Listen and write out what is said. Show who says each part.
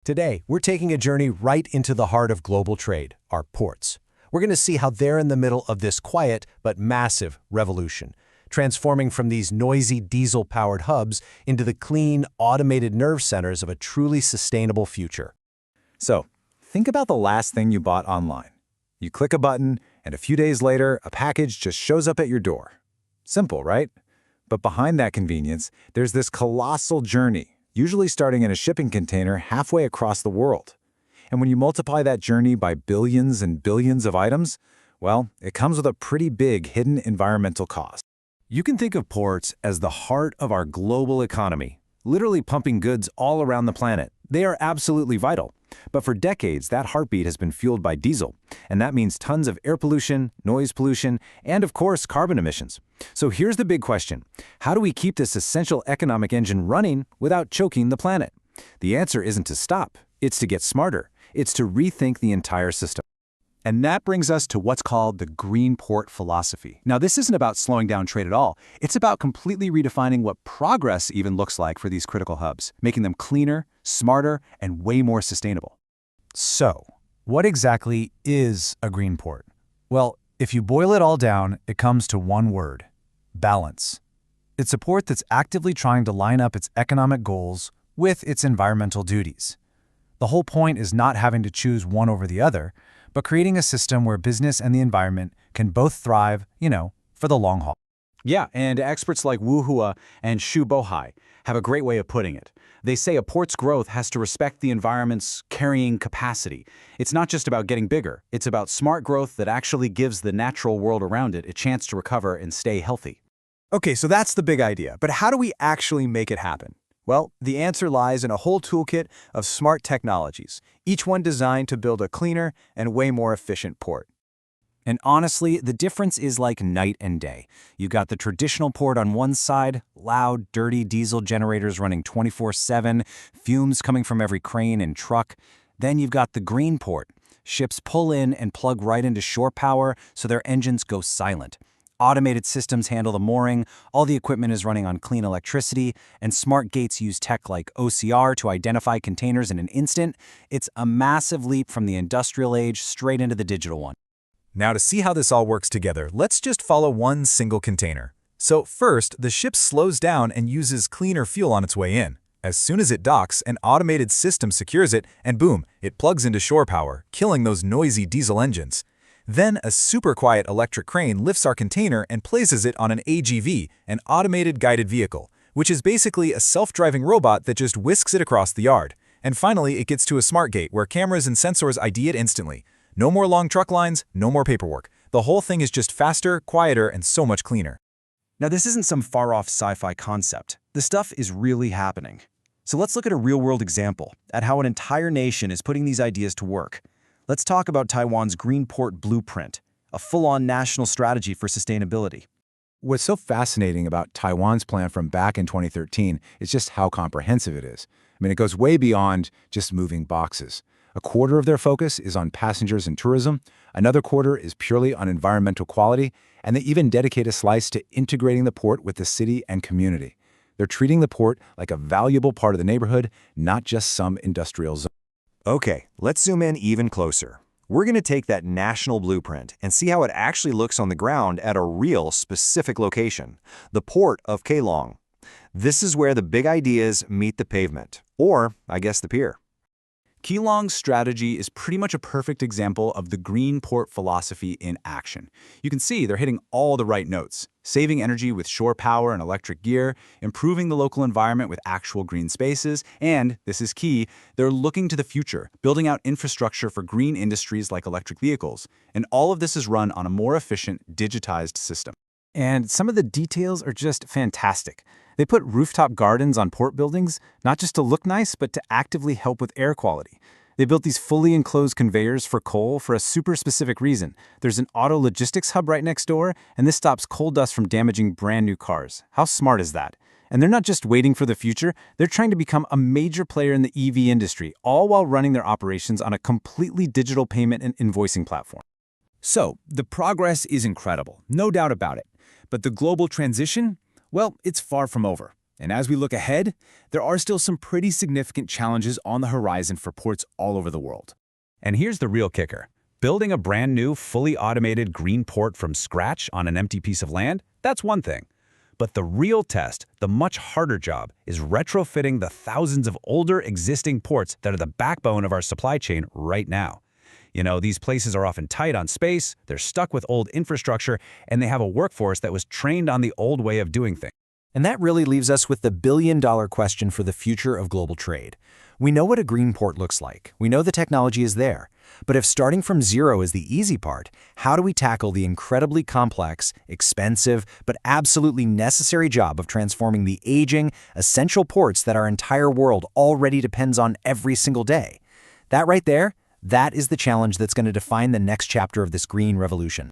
Speaker 1: Today, we're taking a journey right into the heart of global trade, our ports. We're going to see how they're in the middle of this quiet but massive revolution, transforming from these noisy diesel-powered hubs into the clean, automated nerve centers of a truly sustainable future.
Speaker 2: So, think about the last thing you bought online. You click a button, and a few days later, a package just shows up at your door. Simple, right? But behind that convenience, there's this colossal journey, usually starting in a shipping container halfway across the world. And when you multiply that journey by billions and billions of items, well, it comes with a pretty big hidden environmental cost.
Speaker 1: You can think of ports as the heart of our global economy, literally pumping goods all around the planet. They are absolutely vital. But for decades, that heartbeat has been fueled by diesel, and that means tons of air pollution, noise pollution, and of course, carbon emissions. So here's the big question. How do we keep this essential economic engine running without choking the planet? The answer isn't to stop. It's to get smarter. It's to rethink the entire system.
Speaker 3: And that brings us to what's called the green port philosophy. Now, this isn't about slowing down trade at all. It's about completely redefining what progress even looks like for these critical hubs, making them cleaner, smarter, and way more sustainable.
Speaker 4: So, what exactly is a green port? Well, if you boil it all down, it comes to one word: balance. It's a port that's actively trying to line up its economic goals with its environmental duties. The whole point is not having to choose one over the other, but creating a system where business and the environment can both thrive, for the long haul.
Speaker 3: Yeah, and experts like Wu Hua and Shu Bohai have a great way of putting it. They say a port's growth has to respect the environment's carrying capacity. It's not just about getting bigger. It's about smart growth that actually gives the natural world around it a chance to recover and stay healthy.
Speaker 5: Okay, so that's the big idea, but how do we actually make it happen? Well, the answer lies in a whole toolkit of smart technologies, each one designed to build a cleaner and way more efficient port.
Speaker 4: And honestly, the difference is like night and day. You've got the traditional port on one side, loud, dirty diesel generators running 24/7, fumes coming from every crane and truck. Then you've got the green port. Ships pull in and plug right into shore power so their engines go silent. Automated systems handle the mooring, all the equipment is running on clean electricity, and smart gates use tech like OCR to identify containers in an instant. It's a massive leap from the industrial age straight into the digital one.
Speaker 2: Now, to see how this all works together, let's just follow one single container. So first, the ship slows down and uses cleaner fuel on its way in. As soon as it docks, an automated system secures it, and boom, it plugs into shore power, killing those noisy diesel engines. Then a super quiet electric crane lifts our container and places it on an AGV, an automated guided vehicle, which is basically a self-driving robot that just whisks it across the yard. And finally, it gets to a smart gate where cameras and sensors ID it instantly. No more long truck lines, no more paperwork. The whole thing is just faster, quieter, and so much cleaner.
Speaker 3: Now, this isn't some far-off sci-fi concept. The stuff is really happening. So let's look at a real-world example at how an entire nation is putting these ideas to work. Let's talk about Taiwan's Green Port Blueprint, a full-on national strategy for sustainability.
Speaker 2: What's so fascinating about Taiwan's plan from back in 2013 is just how comprehensive it is. I mean, it goes way beyond just moving boxes. A quarter of their focus is on passengers and tourism, another quarter is purely on environmental quality, and they even dedicate a slice to integrating the port with the city and community. They're treating the port like a valuable part of the neighborhood, not just some industrial zone.
Speaker 6: Okay, let's zoom in even closer. We're going to take that national blueprint and see how it actually looks on the ground at a real specific location, the port of Keelung. This is where the big ideas meet the pavement, or I guess the pier.
Speaker 3: Keelung's strategy is pretty much a perfect example of the green port philosophy in action. You can see they're hitting all the right notes, saving energy with shore power and electric gear, improving the local environment with actual green spaces, and, this is key, they're looking to the future, building out infrastructure for green industries like electric vehicles. And all of this is run on a more efficient, digitized system.
Speaker 4: And some of the details are just fantastic. They put rooftop gardens on port buildings, not just to look nice, but to actively help with air quality. They built these fully enclosed conveyors for coal for a super specific reason. There's an auto logistics hub right next door, and this stops coal dust from damaging brand new cars. How smart is that? And they're not just waiting for the future, they're trying to become a major player in the EV industry, all while running their operations on a completely digital payment and invoicing platform.
Speaker 1: So, the progress is incredible, no doubt about it. But the global transition? Well, it's far from over.
Speaker 7: And as we look ahead, there are still some pretty significant challenges on the horizon for ports all over the world.
Speaker 3: And here's the real kicker. Building a brand new, fully automated green port from scratch on an empty piece of land, that's one thing. But the real test, the much harder job, is retrofitting the thousands of older existing ports that are the backbone of our supply chain right now. You know, these places are often tight on space, they're stuck with old infrastructure, and they have a workforce that was trained on the old way of doing things.
Speaker 4: And that really leaves us with the billion-dollar question for the future of global trade. We know what a green port looks like. We know the technology is there. But if starting from zero is the easy part, how do we tackle the incredibly complex, expensive, but absolutely necessary job of transforming the aging, essential ports that our entire world already depends on every single day? That right there, that is the challenge that's going to define the next chapter of this green revolution.